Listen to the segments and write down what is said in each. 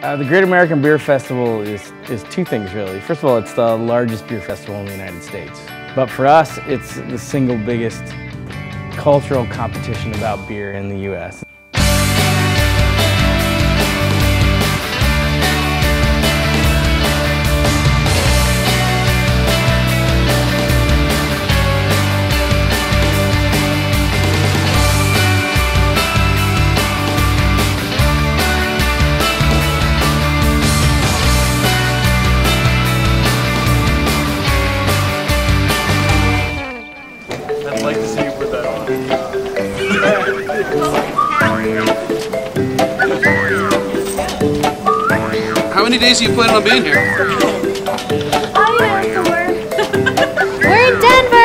The Great American Beer Festival is two things really. First of all, it's the largest beer festival in the United States. But for us, it's the single biggest cultural competition about beer in the U.S. I'd like to see you put that on. How many days are you planning on being here? Oh yeah, we're in Denver!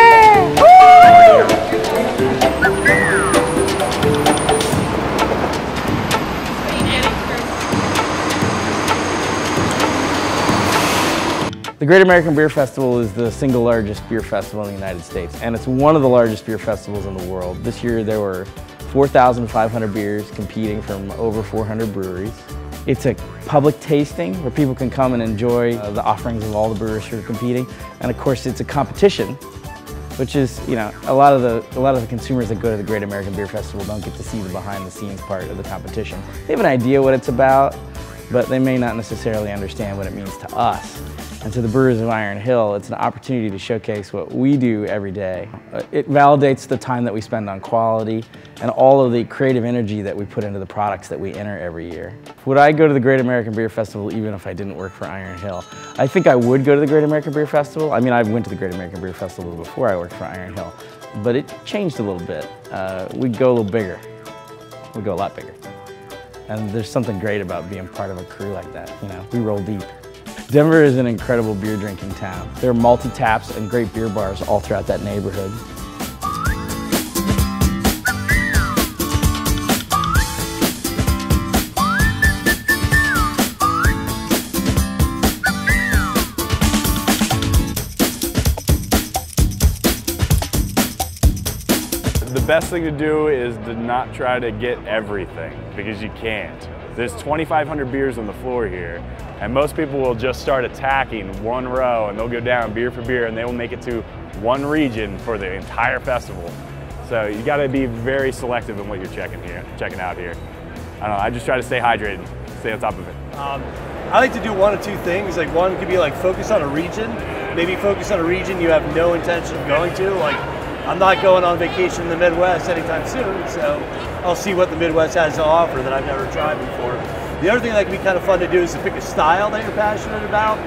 The Great American Beer Festival is the single largest beer festival in the United States, and it's one of the largest beer festivals in the world. This year there were 4,500 beers competing from over 400 breweries. It's a public tasting where people can come and enjoy the offerings of all the brewers who are competing. And of course it's a competition, which is, you know, a lot of the consumers that go to the Great American Beer Festival don't get to see the behind the scenes part of the competition. They have an idea what it's about, but they may not necessarily understand what it means to us. And to the brewers of Iron Hill, it's an opportunity to showcase what we do every day. It validates the time that we spend on quality and all of the creative energy that we put into the products that we enter every year. Would I go to the Great American Beer Festival even if I didn't work for Iron Hill? I think I would go to the Great American Beer Festival. I mean, I went to the Great American Beer Festival before I worked for Iron Hill, but it changed a little bit. We'd go a little bigger. We'd go a lot bigger. And there's something great about being part of a crew like that, you know, we roll deep. Denver is an incredible beer drinking town. There are multi-taps and great beer bars all throughout that neighborhood. The best thing to do is to not try to get everything, because you can't. There's 2,500 beers on the floor here, and most people will just start attacking one row, and they'll go down beer for beer, and they will make it to one region for the entire festival. So you got to be very selective in what you're checking out here. I don't know, I just try to stay hydrated, stay on top of it. I like to do one of two things. Like, one could be like focus on a region. Maybe focus on a region you have no intention of going to. Like, I'm not going on vacation in the Midwest anytime soon, so I'll see what the Midwest has to offer that I've never tried before. The other thing that can be kind of fun to do is to pick a style that you're passionate about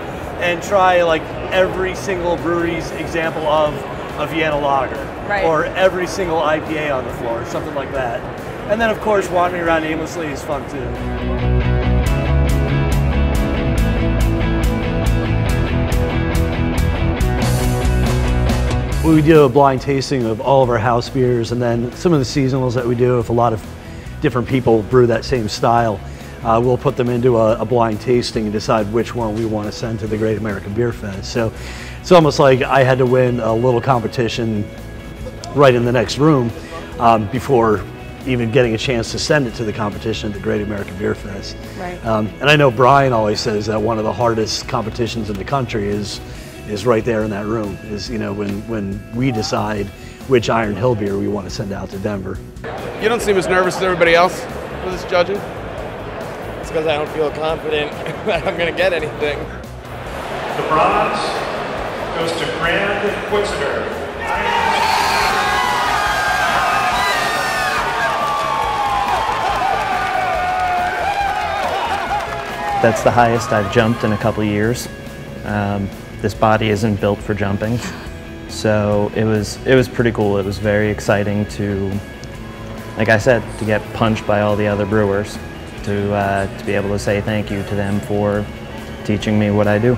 and try like every single brewery's example of a Vienna lager, right, or every single IPA on the floor, something like that. And then of course wandering around aimlessly is fun too. We do a blind tasting of all of our house beers, and then some of the seasonals that we do, if a lot of different people brew that same style, we'll put them into a blind tasting and decide which one we want to send to the Great American Beer Fest. So it's almost like I had to win a little competition right in the next room before even getting a chance to send it to the competition at the Great American Beer Fest. Right. And I know Brian always says that one of the hardest competitions in the country is right there in that room, is, you know, when we decide which Iron Hill beer we want to send out to Denver. You don't seem as nervous as everybody else with this judging. It's because I don't feel confident that I'm going to get anything. The bronze goes to Grand Inquisitor. That's the highest I've jumped in a couple years. This body isn't built for jumping, so it was pretty cool. It was very exciting to, like I said, to get punched by all the other brewers, to be able to say thank you to them for teaching me what I do.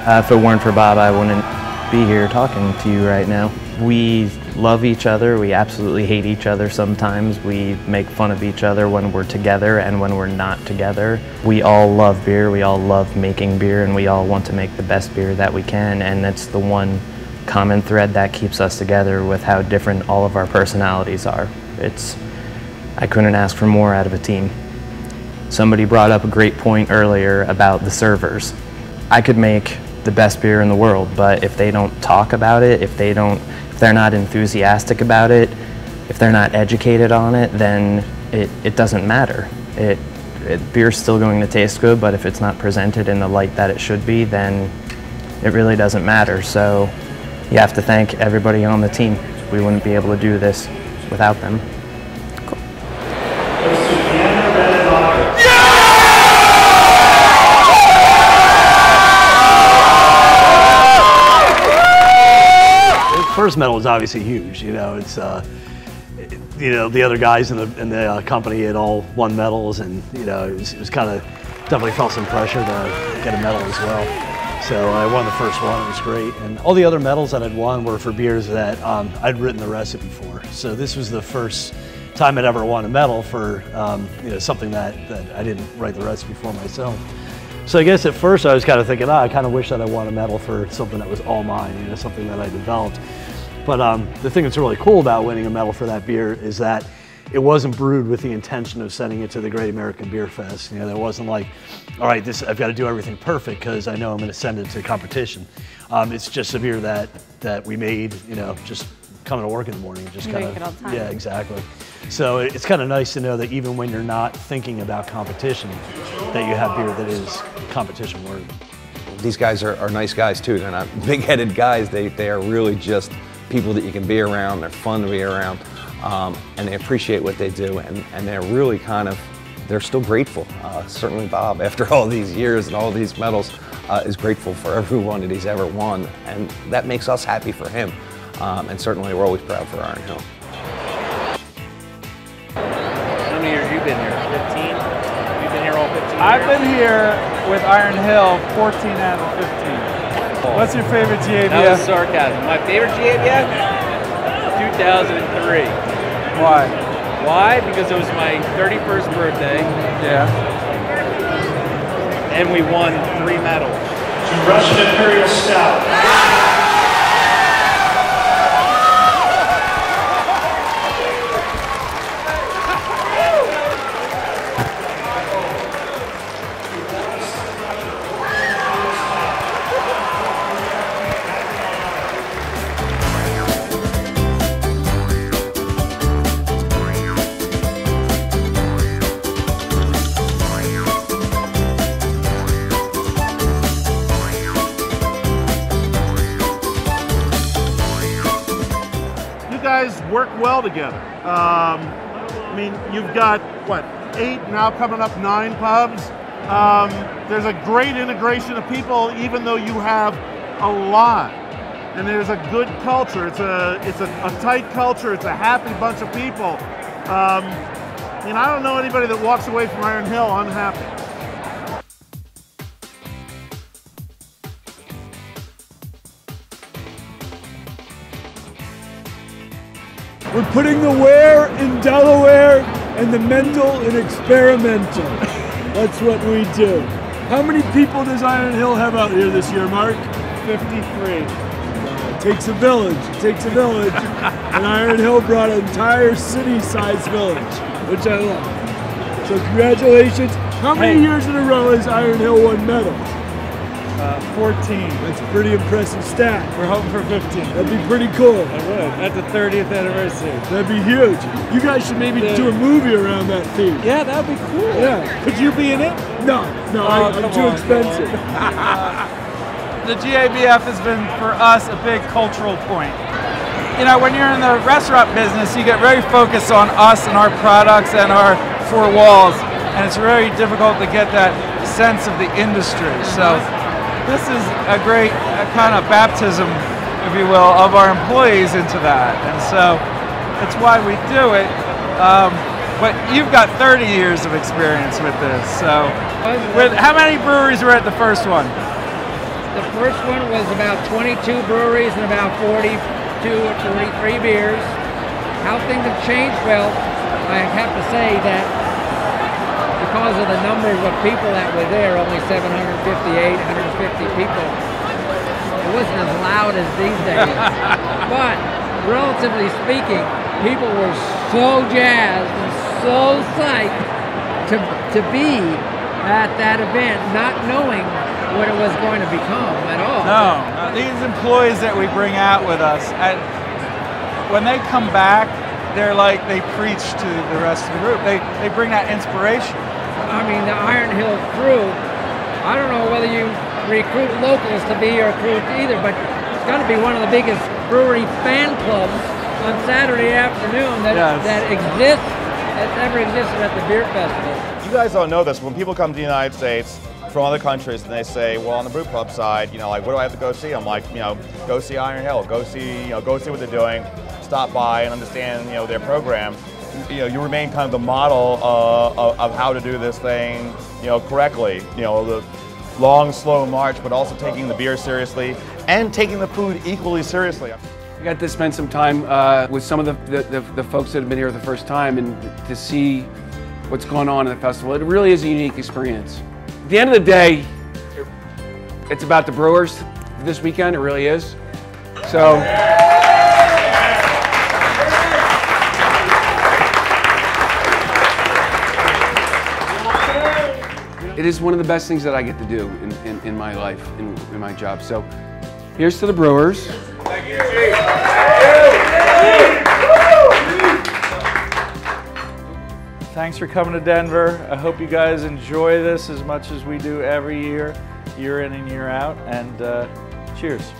If it weren't for Bob, I wouldn't be here talking to you right now. We love each other. We absolutely hate each other sometimes. We make fun of each other when we're together and when we're not together. We all love beer. We all love making beer, and we all want to make the best beer that we can, and that's the one common thread that keeps us together with how different all of our personalities are. I couldn't ask for more out of a team. Somebody brought up a great point earlier about the servers. I could make the best beer in the world, but if they don't talk about it, if they're not enthusiastic about it, if they're not educated on it, then it doesn't matter. Beer's still going to taste good, but if it's not presented in the light that it should be, then it really doesn't matter. So you have to thank everybody on the team. We wouldn't be able to do this without them. First medal is obviously huge. You know, it's you know, the other guys in the company had all won medals, and you know, it was kind of definitely felt some pressure to get a medal as well. So I won the first one. It was great, and all the other medals that I'd won were for beers that I'd written the recipe for. So this was the first time I'd ever won a medal for you know, something that I didn't write the recipe for myself. So I guess at first I was kind of thinking, I kind of wish that I won a medal for something that was all mine, you know, something that I developed. But the thing that's really cool about winning a medal for that beer is that it wasn't brewed with the intention of sending it to the Great American Beer Fest. You know, there wasn't like, all right, I've got to do everything perfect because I know I'm going to send it to competition. It's just a beer that we made, you know, just coming to work in the morning, just kind of, yeah, exactly. So it's kind of nice to know that even when you're not thinking about competition, that you have beer that is competition worthy. These guys are nice guys too. They're not big-headed guys. They are really just people that you can be around. They're fun to be around, and they appreciate what they do, and they're really they're still grateful. Certainly Bob, after all these years and all these medals, is grateful for every one that he's ever won, and that makes us happy for him. And certainly we're always proud for Iron Hill. How many years have you been here? 15? You've been here all 15 years? I've been here with Iron Hill 14 out of 15. What's your favorite GABF? That was sarcasm. My favorite GABF? 2003. Why? Why? Because it was my 31st birthday. Yeah. And we won 3 medals. Russian Imperial Stout. Work well together. I mean, you've got, what, 8, now coming up 9 pubs. There's a great integration of people, even though you have a lot. And there's a good culture. It's a tight culture. It's a happy bunch of people. And I don't know anybody that walks away from Iron Hill unhappy. We're putting the wear in Delaware and the mental in experimental. That's what we do. How many people does Iron Hill have out here this year, Mark? 53. It takes a village. It takes a village. And Iron Hill brought an entire city-sized village, which I love. So congratulations. How many years in a row has Iron Hill won medals? 14. That's a pretty impressive stat. We're hoping for 15. That'd be pretty cool. I would. At the 30th anniversary. That'd be huge. You guys should maybe do a movie around that theme. Yeah, that'd be cool. Yeah. Could you be in it? No, I'm too expensive. The GABF has been, for us, a big cultural point. You know, when you're in the restaurant business, you get very focused on us and our products and our 4 walls, and it's very difficult to get that sense of the industry. So this is a great kind of baptism, if you will, of our employees into that. And so that's why we do it. But you've got 30 years of experience with this. So how many breweries were at the first one? The first one was about 22 breweries and about 42 or 43 beers. How things have changed, well, I have to say that because of the numbers of people that were there, only 758, 150 people, it wasn't as loud as these days. But relatively speaking, people were so jazzed and so psyched to be at that event not knowing what it was going to become at all. No, these employees that we bring out with us, and when they come back, they're like, they preach to the rest of the group. They bring that inspiration. I mean, the Iron Hill crew, I don't know whether you recruit locals to be your crew either, but it's got to be one of the biggest brewery fan clubs on Saturday afternoon that exists, that's ever existed at the beer festival. You guys don't know this. When people come to the United States from other countries and they say, well, on the brew pub side, you know, like, what do I have to go see? I'm like, you know, go see Iron Hill, go see what they're doing, stop by and understand, you know, their program. You know, you remain kind of the model of how to do this thing, you know, correctly. You know, the long, slow march, but also taking the beer seriously and taking the food equally seriously. I got to spend some time with some of the folks that have been here the first time and to see what's going on in the festival. It really is a unique experience. At the end of the day, it's about the brewers this weekend, it really is. So. It is one of the best things that I get to do in my life, in my job. So here's to the brewers. Thank you. Thanks for coming to Denver. I hope you guys enjoy this as much as we do every year, year in and year out, and cheers.